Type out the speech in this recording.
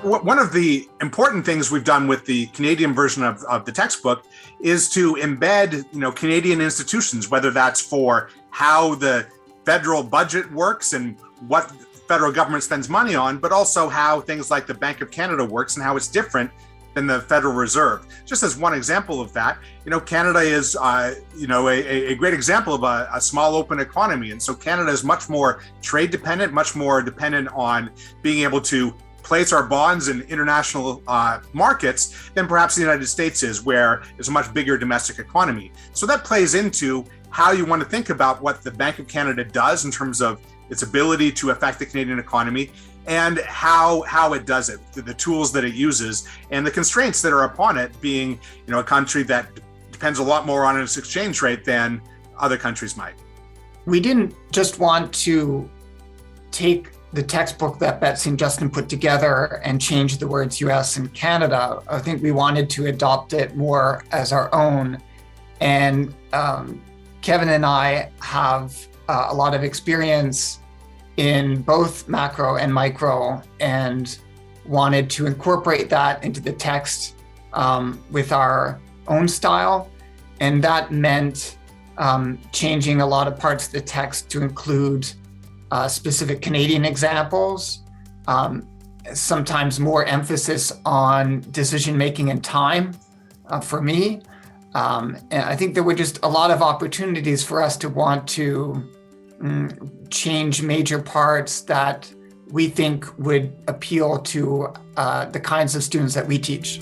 one of the important things we've done with the Canadian version of the textbook is to embed, Canadian institutions, whether that's for how the federal budget works and what the federal government spends money on, but also how things like the Bank of Canada works and how it's different than the Federal Reserve. Just as one example of that, Canada is, a great example of a small open economy. And so Canada is much more trade dependent, much more dependent on being able to place our bonds in international markets than perhaps the United States is, where it's a much bigger domestic economy. So that plays into how you want to think about what the Bank of Canada does in terms of its ability to affect the Canadian economy, and how it does it, the tools that it uses, and the constraints that are upon it, being a country that depends a lot more on its exchange rate than other countries might. We didn't just want to take the textbook that Betsy and Justin put together and change the words US and Canada. I think we wanted to adopt it more as our own. And Kevin and I have a lot of experience in both macro and micro, and wanted to incorporate that into the text with our own style. And that meant changing a lot of parts of the text to include specific Canadian examples, sometimes more emphasis on decision-making and time for me. And I think there were just a lot of opportunities for us to want to change major parts that we think would appeal to the kinds of students that we teach.